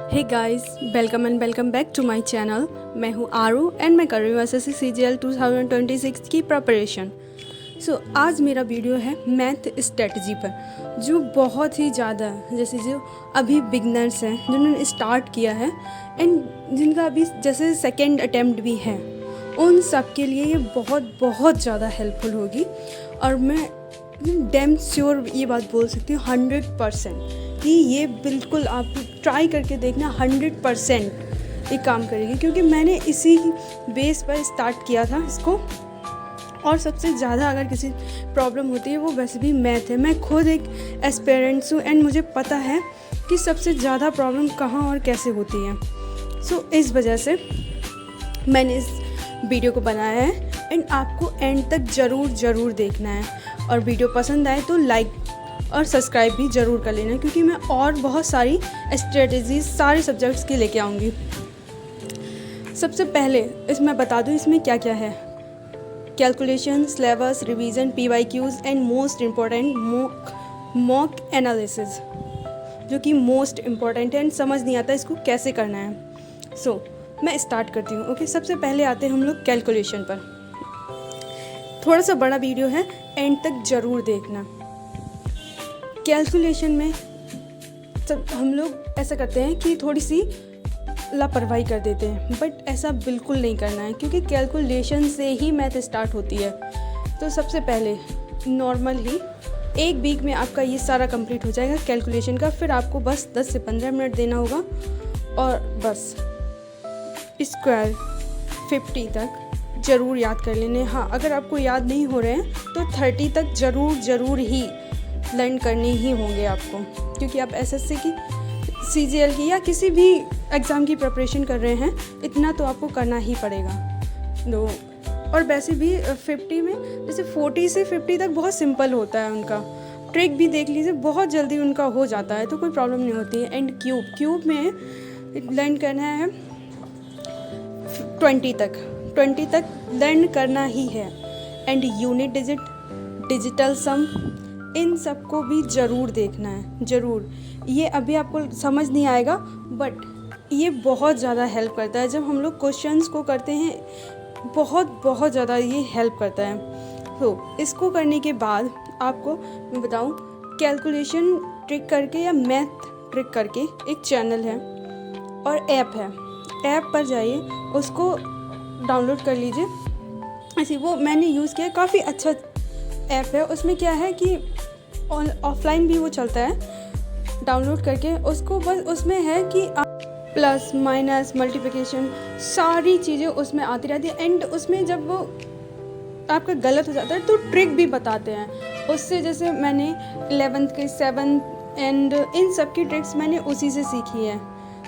Hey guys, welcome and welcome back to my channel. मैं हूँ आरू and मैं कर रही हूँ एसएससी सीजीएल 2026 की प्रिपरेशन। आज मेरा वीडियो है मैथ स्ट्रेटजी पर, जो बहुत ही ज़्यादा जैसे जो अभी बिगनर्स हैं जिन्होंने स्टार्ट किया है एंड जिनका अभी जैसे सेकेंड अटेम्प्ट भी है, उन सब के लिए ये बहुत बहुत ज़्यादा हेल्पफुल होगी। और मैं डैम श्योर ये बात बोल सकती हूँ 100% कि ये बिल्कुल आप ट्राई करके देखना, 100% ये काम करेगी, क्योंकि मैंने इसी बेस पर स्टार्ट किया था इसको। और सबसे ज़्यादा अगर किसी प्रॉब्लम होती है वो वैसे भी मैथ है। मैं खुद एक एस्पिरेंट्स हूँ एंड मुझे पता है कि सबसे ज़्यादा प्रॉब्लम कहाँ और कैसे होती है। इस वजह से मैंने इस वीडियो को बनाया है एंड आपको एंड तक ज़रूर देखना है। और वीडियो पसंद आए तो लाइक और सब्सक्राइब भी ज़रूर कर लेना, क्योंकि मैं और बहुत सारी स्ट्रेटजीज सारे सब्जेक्ट्स की लेके आऊँगी। सबसे पहले इसमें बता दूँ इसमें क्या क्या है। Calculation, syllabus, revision, PYQs and most important mock analysis, जो कि मोस्ट इम्पॉर्टेंट है एंड समझ नहीं आता इसको कैसे करना है। मैं स्टार्ट करती हूँ। ओके, सबसे पहले आते हैं हम लोग कैलकुलेशन पर। थोड़ा सा बड़ा वीडियो है, एंड तक ज़रूर देखना। कैलकुलेशन में सब हम लोग ऐसा करते हैं कि थोड़ी सी लापरवाही कर देते हैं, बट ऐसा बिल्कुल नहीं करना है, क्योंकि कैलकुलेशन से ही मैथ स्टार्ट होती है। तो सबसे पहले नॉर्मल ही 1 वीक में आपका ये सारा कंप्लीट हो जाएगा कैलकुलेशन का। फिर आपको बस 10 से 15 मिनट देना होगा और बस स्क्वायर 50 तक ज़रूर याद कर लेने। हाँ, अगर आपको याद नहीं हो रहे हैं तो 30 तक ज़रूर ही लर्न करने ही होंगे आपको, क्योंकि आप एसएससी की, सीजीएल की या किसी भी एग्ज़ाम की प्रिपरेशन कर रहे हैं, इतना तो आपको करना ही पड़ेगा। और वैसे भी 50 में जैसे 40 से 50 तक बहुत सिंपल होता है उनका। ट्रिक भी देख लीजिए, बहुत जल्दी उनका हो जाता है, तो कोई प्रॉब्लम नहीं होती है। एंड क्यूब में लर्न करना है 20 तक लर्न करना ही है। एंड यूनिट डिजिट, डिजिटल सम, इन सबको भी ज़रूर देखना है, ज़रूर। ये अभी आपको समझ नहीं आएगा, बट ये बहुत ज़्यादा हेल्प करता है जब हम लोग क्वेश्चंस को करते हैं। बहुत ज़्यादा ये हेल्प करता है। इसको करने के बाद आपको मैं बताऊं, कैलकुलेशन ट्रिक करके या मैथ ट्रिक करके एक चैनल है और ऐप है। ऐप पर जाइए, उसको डाउनलोड कर लीजिए। ऐसे वो मैंने यूज़ किया, काफ़ी अच्छा ऐप है। उसमें क्या है कि ऑफलाइन भी वो चलता है। डाउनलोड करके उसको बस उसमें है कि आप प्लस माइनस मल्टीप्लिकेशन सारी चीज़ें उसमें आती रहती है। एंड उसमें जब वो आपका गलत हो जाता है तो ट्रिक भी बताते हैं उससे। जैसे मैंने 11th के 7th एंड इन सब की ट्रिक्स मैंने उसी से सीखी है।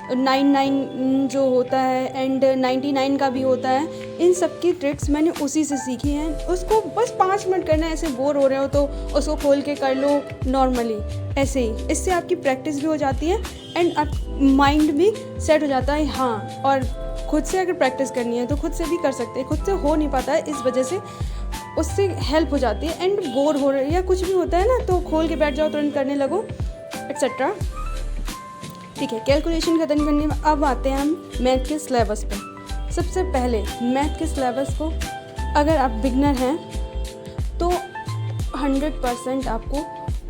99 जो होता है एंड 99 का भी होता है, इन सब की ट्रिक्स मैंने उसी से सीखी हैं। उसको बस 5 मिनट करना है। ऐसे बोर हो रहे हो तो उसको खोल के कर लो नॉर्मली, ऐसे ही। इससे आपकी प्रैक्टिस भी हो जाती है एंड आप माइंड भी सेट हो जाता है। हाँ, और खुद से अगर प्रैक्टिस करनी है तो खुद से भी कर सकते हैं। खुद से हो नहीं पाता है, इस वजह से उससे हेल्प हो जाती है। एंड बोर हो रही है या कुछ भी होता है ना, तो खोल के बैठ जाओ, तुरंत करने लगो, एक्सेट्रा। ठीक है, कैलकुलेशन खत्म करने में अब आते हैं हम मैथ के सिलेबस पे। सबसे पहले मैथ के सिलेबस को, अगर आप बिगनर हैं तो 100% आपको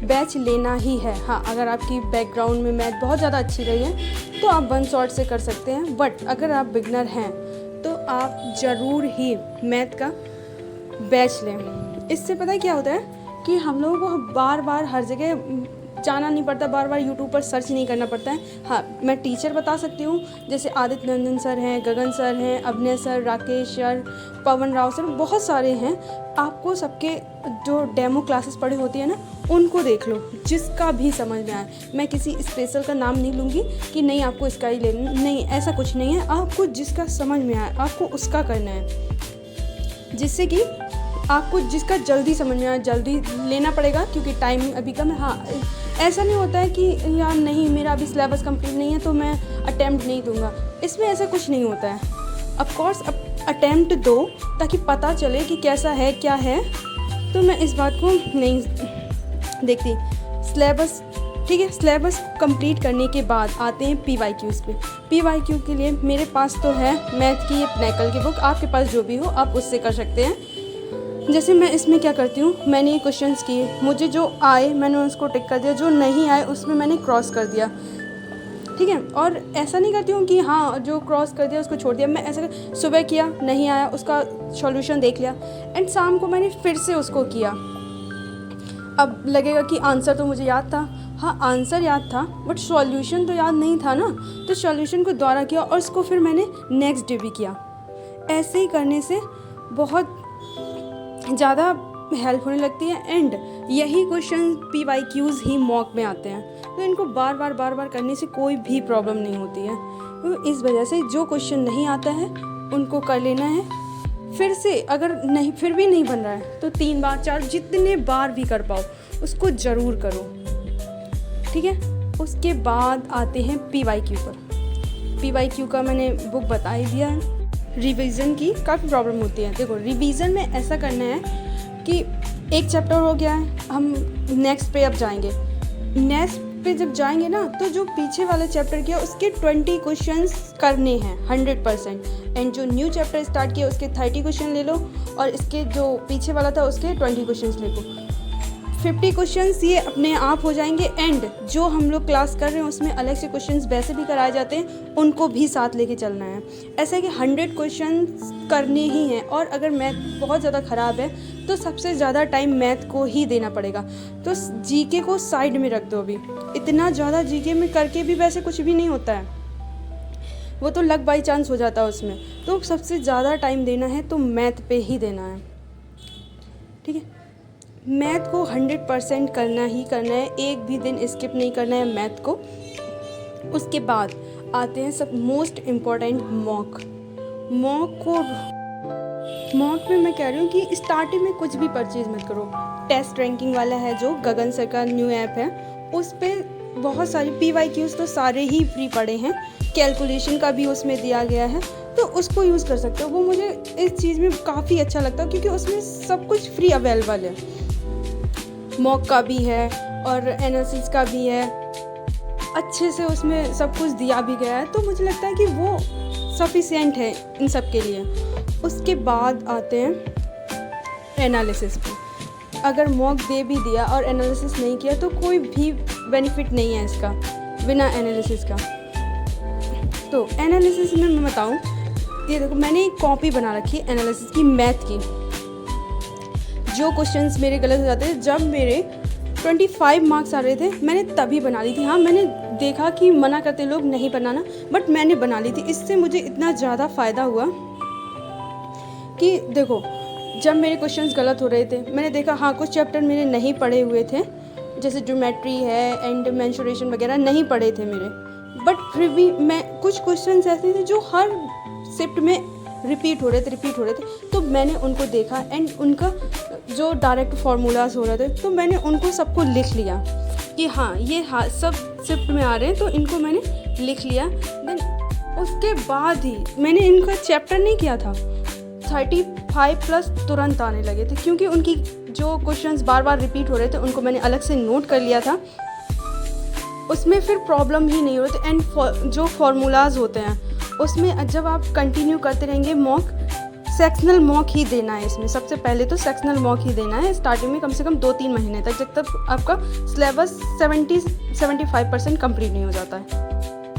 बैच लेना ही है। हाँ, अगर आपकी बैकग्राउंड में मैथ बहुत ज़्यादा अच्छी रही है तो आप 1 शॉट से कर सकते हैं, बट अगर आप बिगनर हैं तो आप ज़रूर ही मैथ का बैच लें। इससे पता है क्या होता है कि हम लोगों को बार बार हर जगह जाना नहीं पड़ता, बार बार यूट्यूब पर सर्च नहीं करना पड़ता है। हाँ, मैं टीचर बता सकती हूँ, जैसे आदित्य नंदन सर हैं, गगन सर हैं, अभिनय सर, राकेश सर, पवन राव सर, बहुत सारे हैं। आपको सबके जो डेमो क्लासेस पढ़ी होती है ना, उनको देख लो, जिसका भी समझ में आए। मैं किसी स्पेशल का नाम नहीं लूँगी कि नहीं आपको इसका ही लेना, नहीं, ऐसा कुछ नहीं है। आपको जिसका समझ में आए आपको उसका करना है, जिससे कि आपको जिसका जल्दी समझ में आए जल्दी लेना पड़ेगा, क्योंकि टाइम अभी कम है। हाँ, ऐसा नहीं होता है कि यार नहीं मेरा अभी सिलेबस कंप्लीट नहीं है तो मैं अटेम्प्ट नहीं दूंगा। इसमें ऐसा कुछ नहीं होता है। ऑफ कोर्स अटेम्प्ट दो ताकि पता चले कि कैसा है क्या है, तो मैं इस बात को नहीं देखती। सिलेबस ठीक है। सिलेबस कंप्लीट करने के बाद आते हैं PYQs पे। PYQ के लिए मेरे पास तो है मैथ की ये पिनेकल की बुक, आपके पास जो भी हो आप उससे कर सकते हैं। जैसे मैं इसमें क्या करती हूँ, मैंने ये क्वेश्चंस किए, मुझे जो आए मैंने उसको टिक कर दिया, जो नहीं आए उसमें मैंने क्रॉस कर दिया, ठीक है। और ऐसा नहीं करती हूँ कि हाँ जो क्रॉस कर दिया उसको छोड़ दिया, मैं ऐसा सुबह किया नहीं आया उसका सॉल्यूशन देख लिया एंड शाम को मैंने फिर से उसको किया। अब लगेगा कि आंसर तो मुझे याद था, हाँ आंसर याद था बट सॉल्यूशन तो याद नहीं था ना, तो सॉल्यूशन को दोबारा किया और उसको फिर मैंने नेक्स्ट डे भी किया। ऐसे ही करने से बहुत ज़्यादा हेल्प होने लगती है एंड यही क्वेश्चन PYQs ही मॉक में आते हैं, तो इनको बार बार करने से कोई भी प्रॉब्लम नहीं होती है। तो इस वजह से जो क्वेश्चन नहीं आता है उनको कर लेना है, फिर से अगर नहीं फिर भी नहीं बन रहा है तो 3 बार 4 जितने बार भी कर पाओ उसको ज़रूर करो, ठीक है। उसके बाद आते हैं PYQ पर। PYQ का मैंने बुक बता ही दिया है। रिवीजन की काफ़ी प्रॉब्लम होती है। देखो रिवीजन में ऐसा करना है कि एक चैप्टर हो गया है, हम नेक्स्ट पे अब जाएंगे, नेक्स्ट पे जब जाएंगे ना तो जो पीछे वाला चैप्टर किया उसके 20 क्वेश्चंस करने हैं 100%, एंड जो न्यू चैप्टर स्टार्ट किया उसके 30 क्वेश्चन ले लो और इसके जो पीछे वाला था उसके 20 क्वेश्चंस ले लो। 50 क्वेश्चंस ये अपने आप हो जाएंगे एंड जो हम लोग क्लास कर रहे हैं उसमें अलग से क्वेश्चंस वैसे भी कराए जाते हैं, उनको भी साथ लेके चलना है। ऐसा है कि 100 क्वेश्चंस करने ही हैं और अगर मैथ बहुत ज़्यादा ख़राब है तो सबसे ज़्यादा टाइम मैथ को ही देना पड़ेगा। तो जीके को साइड में रख दो, अभी इतना ज़्यादा जीके में करके भी वैसे कुछ भी नहीं होता है, वो तो लक बाई चांस हो जाता है उसमें। तो सबसे ज़्यादा टाइम देना है तो मैथ पे ही देना है, ठीक है। मैथ को 100% करना ही करना है, एक भी दिन स्किप नहीं करना है मैथ को। उसके बाद आते हैं सब मोस्ट इम्पॉर्टेंट मॉक। मॉक में मैं कह रही हूँ कि स्टार्टिंग में कुछ भी परचेज मत करो। टेस्ट रैंकिंग वाला है जो गगन सर का न्यू ऐप है, उस पर बहुत सारी PYQs तो सारे ही फ्री पड़े हैं, कैलकुलेशन का भी उसमें दिया गया है, तो उसको यूज़ कर सकते हो। वो मुझे इस चीज़ में काफ़ी अच्छा लगता है क्योंकि उसमें सब कुछ फ्री अवेलेबल है, मॉक का भी है और एनालिसिस का भी है, अच्छे से उसमें सब कुछ दिया भी गया है, तो मुझे लगता है कि वो सफिशिएंट है इन सब के लिए। उसके बाद आते हैं एनालिसिस पे। अगर मॉक दे भी दिया और एनालिसिस नहीं किया तो कोई भी बेनिफिट नहीं है इसका बिना एनालिसिस का। तो एनालिसिस में मैं बताऊं, ये देखो मैंने एक कॉपी बना रखी है एनालिसिस की, मैथ की। जो क्वेश्चंस मेरे गलत हो जाते थे, जब मेरे 25 मार्क्स आ रहे थे मैंने तभी बना ली थी। हाँ मैंने देखा कि मना करते लोग नहीं बनाना, बट मैंने बना ली थी। इससे मुझे इतना ज़्यादा फ़ायदा हुआ कि देखो जब मेरे क्वेश्चंस गलत हो रहे थे, मैंने देखा हाँ कुछ चैप्टर मेरे नहीं पढ़े हुए थे, जैसे ज्योमेट्री है एंड मेंसुरेशन वगैरह नहीं पढ़े थे मेरे, बट फिर भी मैं कुछ क्वेश्चंस ऐसे थे जो हर शिफ्ट में रिपीट हो रहे थे, तो मैंने उनको देखा एंड उनका जो डायरेक्ट फार्मूलाज हो रहे थे तो मैंने उनको सबको लिख लिया कि हाँ ये सब शिफ्ट में आ रहे हैं, तो इनको मैंने लिख लिया। देन उसके बाद ही मैंने इनका चैप्टर नहीं किया था, 35+ तुरंत आने लगे थे क्योंकि उनकी जो क्वेश्चंस बार बार रिपीट हो रहे थे उनको मैंने अलग से नोट कर लिया था। उसमें फिर प्रॉब्लम ही नहीं होती एंड जो फार्मूलाज होते हैं उसमें जब आप कंटिन्यू करते रहेंगे, मॉक सेक्शनल मॉक ही देना है इसमें। सबसे पहले तो सेक्शनल मॉक ही देना है स्टार्टिंग में, कम से कम 2-3 महीने तक, जब तक आपका सिलेबस 70-75% कंप्लीट नहीं हो जाता है।